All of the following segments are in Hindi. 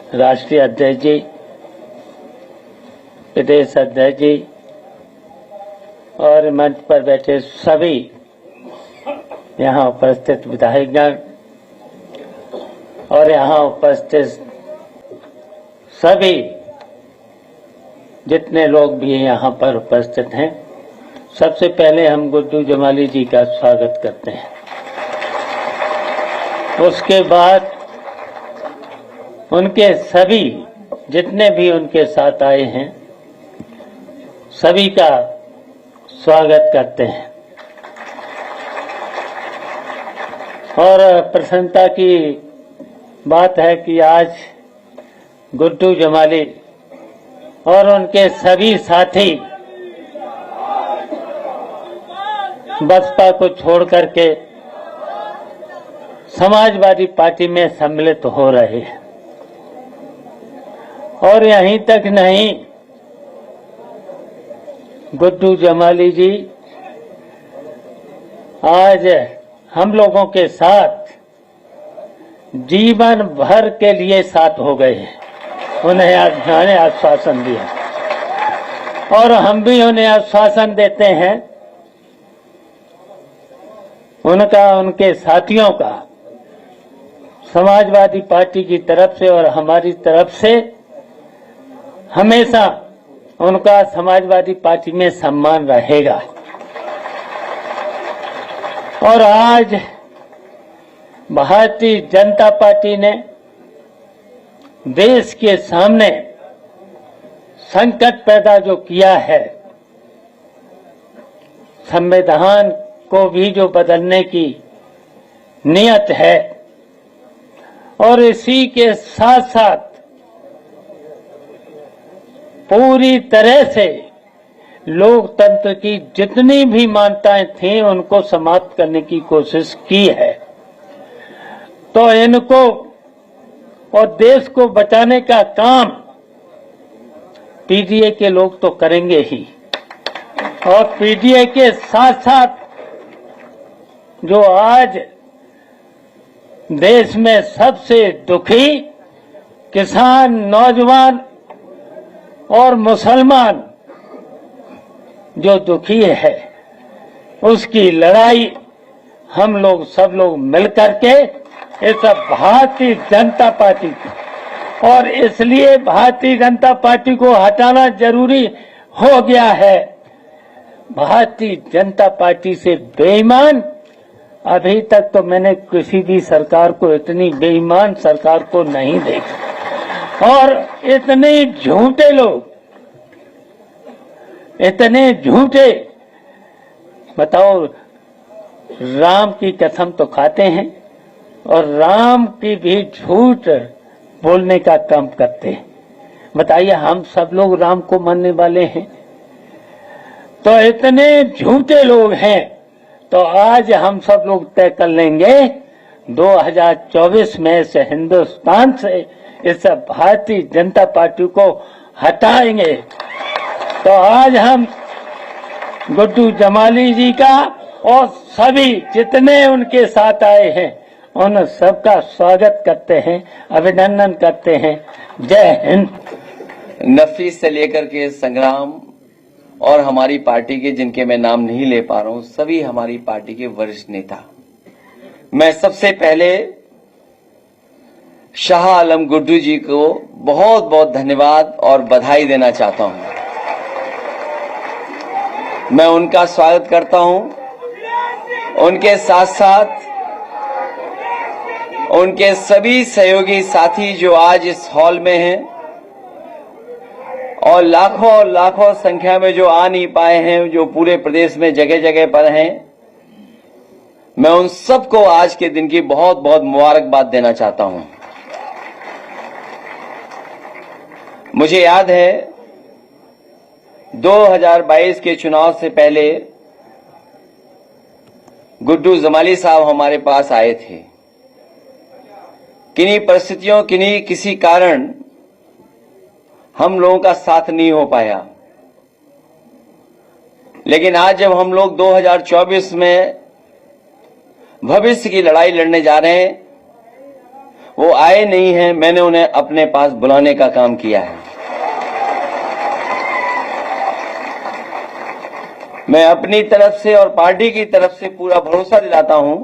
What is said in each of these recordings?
राष्ट्रीय अध्यक्ष जी, प्रदेश अध्यक्ष जी और मंच पर बैठे सभी यहाँ उपस्थित विधायकगण और यहाँ उपस्थित सभी जितने लोग भी यहाँ पर उपस्थित हैं, सबसे पहले हम गुड्डू जमाली जी का स्वागत करते हैं। उसके बाद उनके सभी जितने भी उनके साथ आए हैं सभी का स्वागत करते हैं। और प्रसन्नता की बात है कि आज गुड्डू जमाली और उनके सभी साथी बसपा को छोड़ करके समाजवादी पार्टी में सम्मिलित हो रहे हैं। और यहीं तक नहीं, गुड्डू जमाली जी आज हम लोगों के साथ जीवन भर के लिए साथ हो गए हैं। उन्हें आश्वासन दिया और हम भी उन्हें आश्वासन देते हैं। उनका, उनके साथियों का समाजवादी पार्टी की तरफ से और हमारी तरफ से हमेशा उनका समाजवादी पार्टी में सम्मान रहेगा। और आज भारतीय जनता पार्टी ने देश के सामने संकट पैदा जो किया है, संविधान को भी जो बदलने की नियत है, और इसी के साथ साथ पूरी तरह से लोकतंत्र की जितनी भी मान्यताएं थीं उनको समाप्त करने की कोशिश की है। तो इनको और देश को बचाने का काम पीडीए के लोग तो करेंगे ही, और पीडीए के साथ साथ जो आज देश में सबसे दुखी किसान, नौजवान और मुसलमान जो दुखी है, उसकी लड़ाई हम लोग सब लोग मिलकर के इस भारतीय जनता पार्टी को, और इसलिए भारतीय जनता पार्टी को हटाना जरूरी हो गया है। भारतीय जनता पार्टी से बेईमान अभी तक तो मैंने किसी भी सरकार को, इतनी बेईमान सरकार को नहीं देखा। और इतने झूठे लोग, इतने झूठे, बताओ, राम की कसम तो खाते हैं और राम की भी झूठ बोलने का काम करते हैं। बताइए, हम सब लोग राम को मानने वाले हैं? तो इतने झूठे लोग हैं। तो आज हम सब लोग तय कर लेंगे 2024 में से हिंदुस्तान से इस भारतीय जनता पार्टी को हटाएंगे। तो आज हम गुड्डू जमाली जी का और सभी जितने उनके साथ आए हैं उन सबका स्वागत करते हैं, अभिनंदन करते हैं। जय हिंद। नफीस से लेकर के संग्राम और हमारी पार्टी के, जिनके मैं नाम नहीं ले पा रहा हूं, सभी हमारी पार्टी के वरिष्ठ नेता, मैं सबसे पहले शाह आलम गुड्डू जी को बहुत बहुत धन्यवाद और बधाई देना चाहता हूं। मैं उनका स्वागत करता हूं। उनके साथ साथ उनके सभी सहयोगी साथी जो आज इस हॉल में हैं और लाखों संख्या में जो आ नहीं पाए हैं, जो पूरे प्रदेश में जगह जगह पर हैं, मैं उन सबको आज के दिन की बहुत बहुत मुबारकबाद देना चाहता हूं। मुझे याद है 2022 के चुनाव से पहले गुड्डू जमाली साहब हमारे पास आए थे। किन्हीं परिस्थितियों, किसी कारण हम लोगों का साथ नहीं हो पाया, लेकिन आज जब हम लोग 2024 में भविष्य की लड़ाई लड़ने जा रहे हैं, वो आए नहीं हैं, मैंने उन्हें अपने पास बुलाने का काम किया है। मैं अपनी तरफ से और पार्टी की तरफ से पूरा भरोसा दिलाता हूं,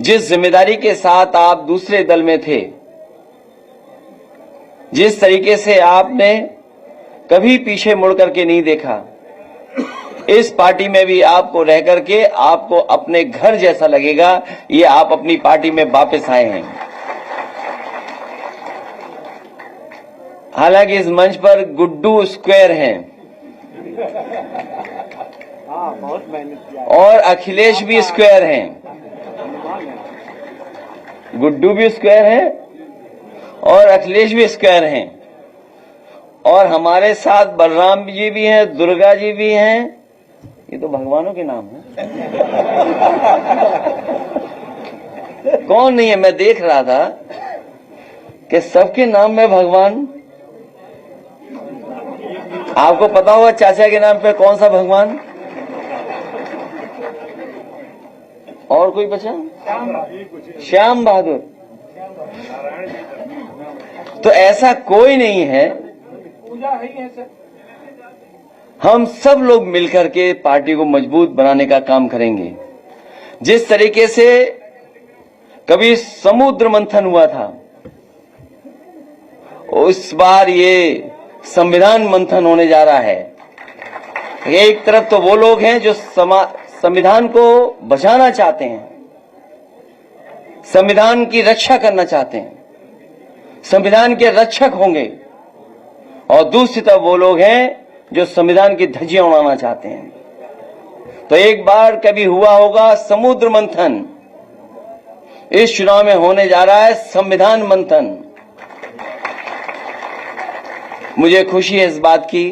जिस जिम्मेदारी के साथ आप दूसरे दल में थे, जिस तरीके से आपने कभी पीछे मुड़ करके नहीं देखा, इस पार्टी में भी आपको रह करके आपको अपने घर जैसा लगेगा। ये आप अपनी पार्टी में वापस आए हैं। हालांकि इस मंच पर गुड्डू स्क्वायर हैं और अखिलेश भी स्क्वायर हैं। गुड्डू भी स्क्वायर है और अखिलेश भी स्क्वायर हैं, और हमारे साथ बलराम जी भी हैं, दुर्गा जी भी हैं। ये तो भगवानों के नाम है। कौन नहीं है? मैं देख रहा था कि सबके नाम में भगवान। आपको पता होगा चाचा के नाम पे कौन सा भगवान? और कोई बचा? श्याम बहादुर। तो ऐसा कोई नहीं है। हम सब लोग मिलकर के पार्टी को मजबूत बनाने का काम करेंगे। जिस तरीके से कभी समुद्र मंथन हुआ था, उस बार ये संविधान मंथन होने जा रहा है। एक तरफ तो वो लोग हैं जो संविधान को बचाना चाहते हैं, संविधान की रक्षा करना चाहते हैं, संविधान के रक्षक होंगे, और दूसरी तरफ वो लोग हैं जो संविधान की धज्जियां उड़ाना चाहते हैं। तो एक बार कभी हुआ होगा समुद्र मंथन, इस चुनाव में होने जा रहा है संविधान मंथन। मुझे खुशी है इस बात की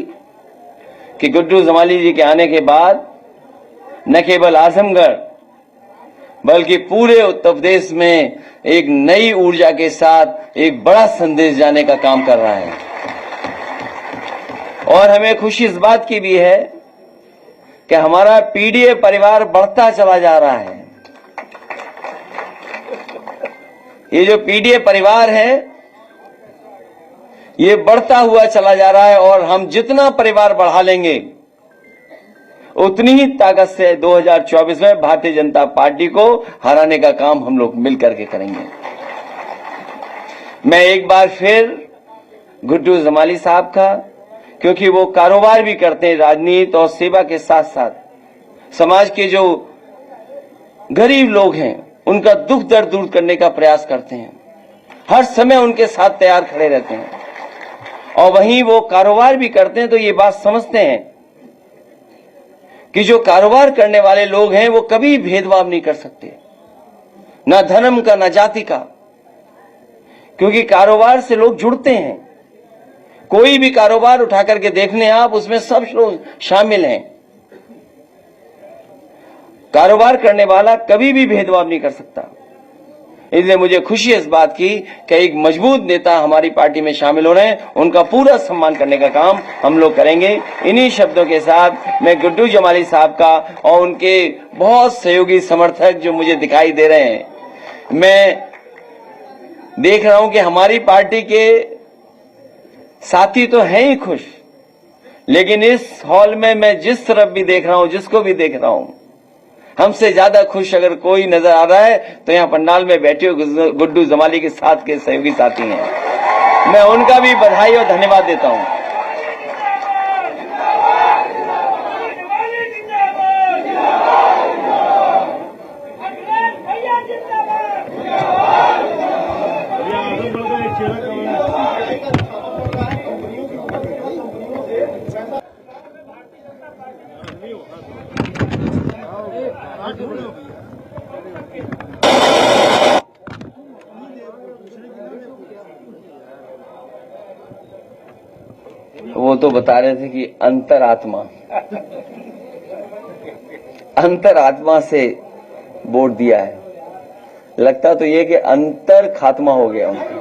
कि गुड्डू जमाली जी के आने के बाद न केवल आजमगढ़ बल्कि पूरे उत्तर प्रदेश में एक नई ऊर्जा के साथ एक बड़ा संदेश जाने का काम कर रहा है। और हमें खुशी इस बात की भी है कि हमारा पीडीए परिवार बढ़ता चला जा रहा है। ये जो पीडीए परिवार है, ये बढ़ता हुआ चला जा रहा है, और हम जितना परिवार बढ़ा लेंगे उतनी ही ताकत से 2024 में भारतीय जनता पार्टी को हराने का काम हम लोग मिलकर के करेंगे। मैं एक बार फिर गुड्डू जमाली साहब का, क्योंकि वो कारोबार भी करते हैं, राजनीति और सेवा के साथ साथ समाज के जो गरीब लोग हैं उनका दुख दर्द दूर करने का प्रयास करते हैं, हर समय उनके साथ तैयार खड़े रहते हैं, और वहीं वो कारोबार भी करते हैं। तो ये बात समझते हैं कि जो कारोबार करने वाले लोग हैं वो कभी भेदभाव नहीं कर सकते, ना धर्म का ना जाति का, क्योंकि कारोबार से लोग जुड़ते हैं। कोई भी कारोबार उठा करके देखने आप, उसमें सब लोग शामिल हैं। कारोबार करने वाला कभी भी भेदभाव नहीं कर सकता। इसलिए मुझे खुशी है इस बात की कि एक मजबूत नेता हमारी पार्टी में शामिल हो रहे हैं, उनका पूरा सम्मान करने का काम हम लोग करेंगे। इन्हीं शब्दों के साथ मैं गुड्डू जमाली साहब का और उनके बहुत सहयोगी समर्थक जो मुझे दिखाई दे रहे हैं, मैं देख रहा हूं कि हमारी पार्टी के साथी तो हैं ही खुश, लेकिन इस हॉल में मैं जिस तरफ भी देख रहा हूं, जिसको भी देख रहा हूं, हमसे ज्यादा खुश अगर कोई नजर आ रहा है तो यहाँ पंडाल में बैठे हुए गुड्डू जमाली के साथ के सहयोगी साथी हैं। मैं उनका भी बधाई और धन्यवाद देता हूं। वो तो बता रहे थे कि अंतरात्मा से वोट दिया है। लगता तो ये कि अंतर खात्मा हो गया उनका।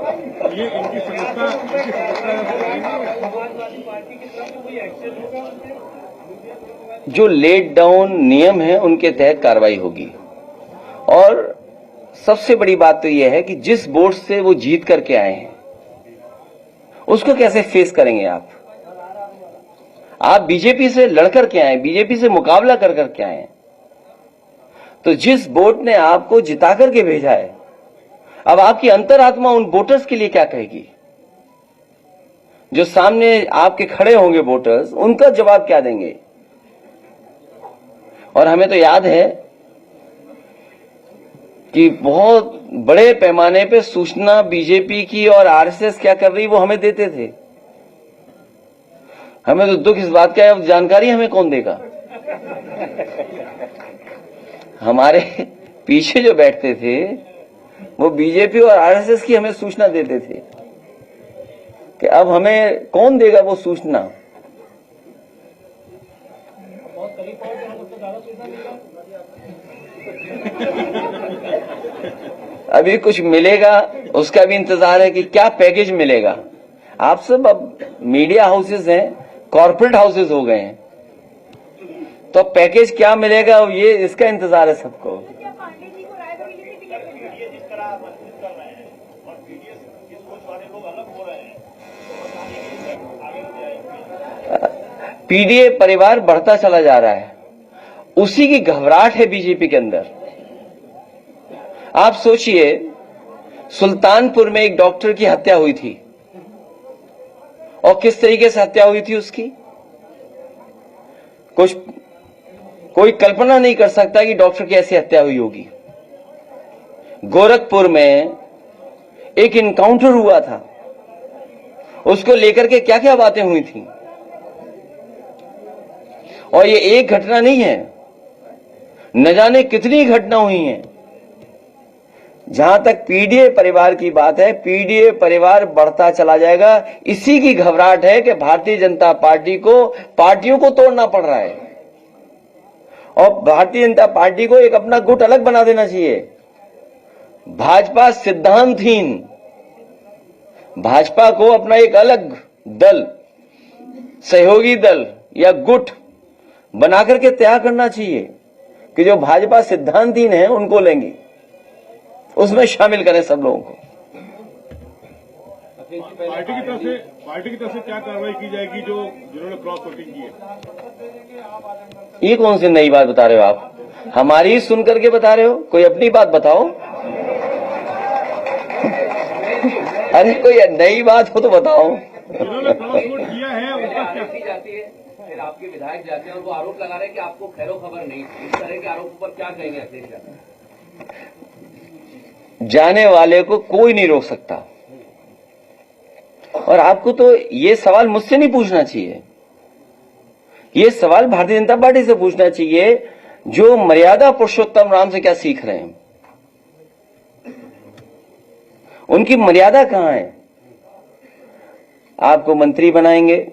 जो लेट डाउन नियम है उनके तहत कार्रवाई होगी, और सबसे बड़ी बात तो यह है कि जिस वोट से वो जीत करके आए हैं उसको कैसे फेस करेंगे आप बीजेपी से लड़कर के आए, बीजेपी से मुकाबला कर करके आए, तो जिस वोट ने आपको जिता करके भेजा है, अब आपकी अंतरात्मा उन वोटर्स के लिए क्या कहेगी? जो सामने आपके खड़े होंगे वोटर्स, उनका जवाब क्या देंगे? और हमें तो याद है कि बहुत बड़े पैमाने पे सूचना बीजेपी की और आरएसएस क्या कर रही वो हमें देते थे। हमें तो दुख इस बात का है, अब जानकारी हमें कौन देगा? हमारे पीछे जो बैठते थे वो बीजेपी और आरएसएस की हमें सूचना देते थे कि अब हमें कौन देगा वो सूचना। अभी कुछ मिलेगा उसका भी इंतजार है कि क्या पैकेज मिलेगा। आप सब अब मीडिया हाउसेस हैं, कॉर्पोरेट हाउसेस हो गए हैं, तो पैकेज क्या मिलेगा ये इसका इंतजार है सबको। पीडीए परिवार बढ़ता चला जा रहा है, उसी की घबराहट है बीजेपी के अंदर। आप सोचिए, सुल्तानपुर में एक डॉक्टर की हत्या हुई थी और किस तरीके से हत्या हुई थी उसकी, कोई कल्पना नहीं कर सकता कि डॉक्टर की ऐसी हत्या हुई होगी। गोरखपुर में एक इनकाउंटर हुआ था, उसको लेकर के क्या क्या बातें हुई थी। और ये एक घटना नहीं है, न जाने कितनी घटना हुई हैं। जहां तक पीडीए परिवार की बात है, पीडीए परिवार बढ़ता चला जाएगा। इसी की घबराहट है कि भारतीय जनता पार्टी को पार्टियों को तोड़ना पड़ रहा है और भारतीय जनता पार्टी को एक अपना गुट अलग बना देना चाहिए। भाजपा सिद्धांतहीन, भाजपा को अपना एक अलग दल, सहयोगी दल या गुट बनाकर के तैयार करना चाहिए कि जो भाजपा सिद्धांतहीन है उनको लेंगे, उसमें शामिल करें सब लोगों को। पार्टी की तरफ से क्या कार्रवाई की जाएगी जिन्होंने क्रॉस वोटिंग की है? ये कौन सी नई बात बता रहे हो आप? हमारी सुन करके बता रहे हो? कोई अपनी बात बताओ। अरे कोई नई बात हो तो बताओ। जिन्होंने क्रॉस वोट किया है उनका क्या? फिर आपके विधायक जाते हैं और वो आरोप लगा रहे हैं कि आपको खैरो खबर नहीं थी। इस तरह के आरोपों पर क्या कहेंगे अखिलेश यादव? जाने वाले को कोई नहीं रोक सकता। और आपको तो ये सवाल मुझसे नहीं पूछना चाहिए, ये सवाल भारतीय जनता पार्टी से पूछना चाहिए, जो मर्यादा पुरुषोत्तम राम से क्या सीख रहे हैं। उनकी मर्यादा कहां है? आपको मंत्री बनाएंगे,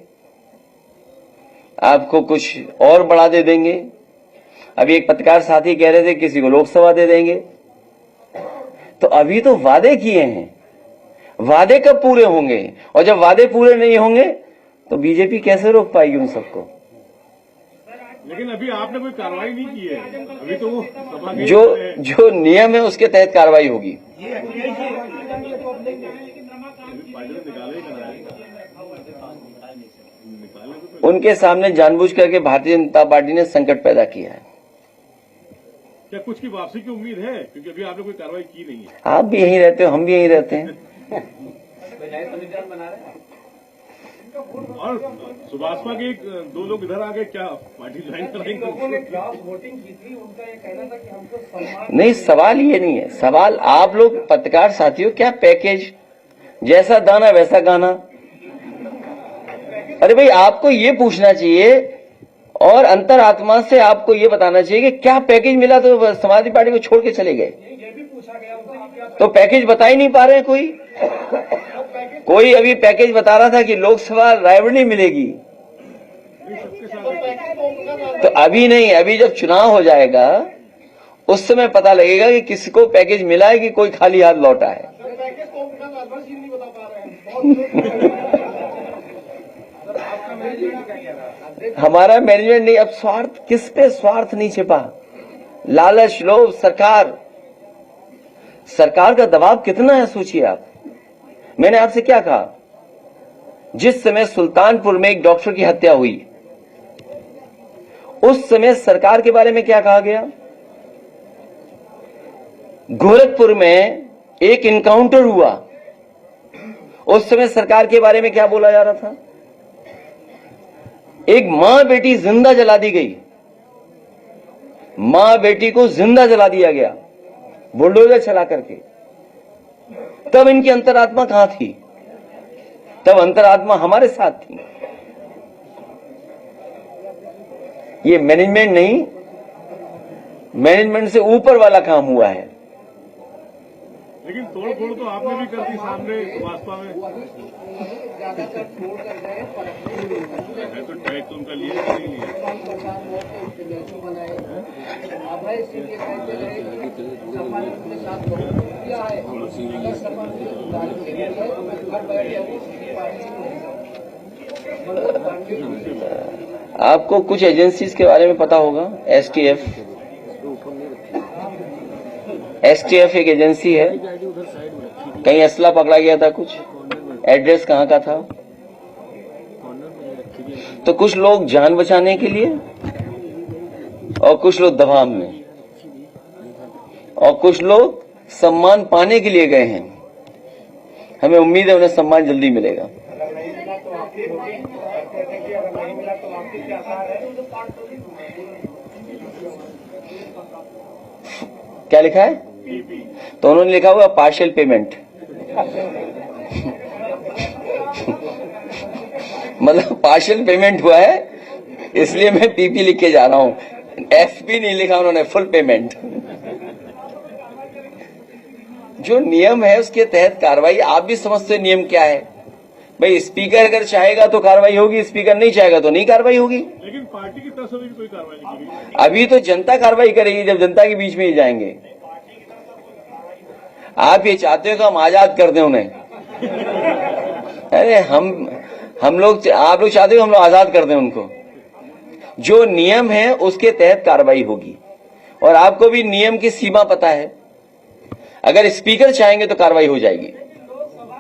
आपको कुछ और बढ़ा दे देंगे। अभी एक पत्रकार साथी कह रहे थे किसी को लोकसभा दे देंगे। तो अभी तो वादे किए हैं, वादे कब पूरे होंगे? और जब वादे पूरे नहीं होंगे तो बीजेपी कैसे रोक पाएगी उन सबको? लेकिन अभी आपने कोई कार्रवाई नहीं की है, अभी तो वो सभा के जो नियम है उसके तहत कार्रवाई होगी। उनके सामने जानबूझ करके भारतीय जनता पार्टी ने संकट पैदा किया है। क्या कुछ की वापसी की उम्मीद है? क्योंकि अभी आपने कोई कार्रवाई की नहीं है। आप भी यहीं रहते हो, हम भी यहीं रहते हैं। और सुभाषपा के दो लोग इधर आ गए, क्या पार्टी ज्वाइन करेंगे? नहीं, सवाल ये नहीं है। सवाल आप लोग पत्रकार साथियों, क्या पैकेज, जैसा दाना वैसा गाना। अरे भाई, आपको ये पूछना चाहिए और अंतरात्मा से आपको ये बताना चाहिए कि क्या पैकेज मिला तो समाजवादी पार्टी को छोड़ के चले गए। तो पैकेज बता ही नहीं पा रहे हैं। कोई अभी पैकेज बता रहा था कि लोकसभा रायबरेली मिलेगी। तो अभी नहीं, अभी जब चुनाव हो जाएगा उस समय पता लगेगा कि किसको पैकेज मिला है कि कोई खाली हाथ लौटा है। हमारा मैनेजमेंट नहीं। अब स्वार्थ, किस पे स्वार्थ नहीं छिपा? लालच, लोभ, सरकार, सरकार का दबाव कितना है सोचिए आप। मैंने आपसे क्या कहा, जिस समय सुल्तानपुर में एक डॉक्टर की हत्या हुई उस समय सरकार के बारे में क्या कहा गया, गोरखपुर में एक इनकाउंटर हुआ उस समय सरकार के बारे में क्या बोला जा रहा था, एक मां बेटी जिंदा जला दी गई, मां बेटी को जिंदा जला दिया गया बुलडोजर चला करके। तब इनकी अंतरात्मा कहां थी, तब अंतरात्मा हमारे साथ थी। ये मैनेजमेंट नहीं, मैनेजमेंट से ऊपर वाला काम हुआ है। लेकिन तोड़ फोड़ तो आपने भी कर दी सामने वास्तव में, है तो टैग तो उनका लिए नहीं लिया। आपको कुछ एजेंसीज के बारे में पता होगा, एसटीएफ एक एजेंसी है, कहीं असला पकड़ा गया था, कुछ एड्रेस कहां का था। तो कुछ लोग जान बचाने के लिए और कुछ लोग दबाव में और कुछ लोग सम्मान पाने के लिए गए हैं। हमें उम्मीद है उन्हें सम्मान जल्दी मिलेगा। क्या लिखा है, तो उन्होंने लिखा हुआ पार्शियल पेमेंट मतलब पार्शियल पेमेंट हुआ है इसलिए मैं पीपी लिख के जा रहा हूं, एफपी नहीं लिखा उन्होंने, फुल पेमेंट। जो नियम है उसके तहत कार्रवाई, आप भी समझते नियम क्या है भाई। स्पीकर अगर चाहेगा तो कार्रवाई होगी, स्पीकर नहीं चाहेगा तो नहीं कार्रवाई होगी। लेकिन पार्टी की तरफ से भी कोई कार्रवाई नहीं की गई। अभी तो जनता कार्रवाई करेगी जब जनता के बीच में ही जाएंगे। आप ये चाहते हो कि हम आजाद कर दें उन्हें, अरे हम लोग, आप लोग चाहते हो हम लोग आजाद कर दें उनको। जो नियम है उसके तहत कार्रवाई होगी और आपको भी नियम की सीमा पता है। अगर स्पीकर चाहेंगे तो कार्रवाई हो जाएगी।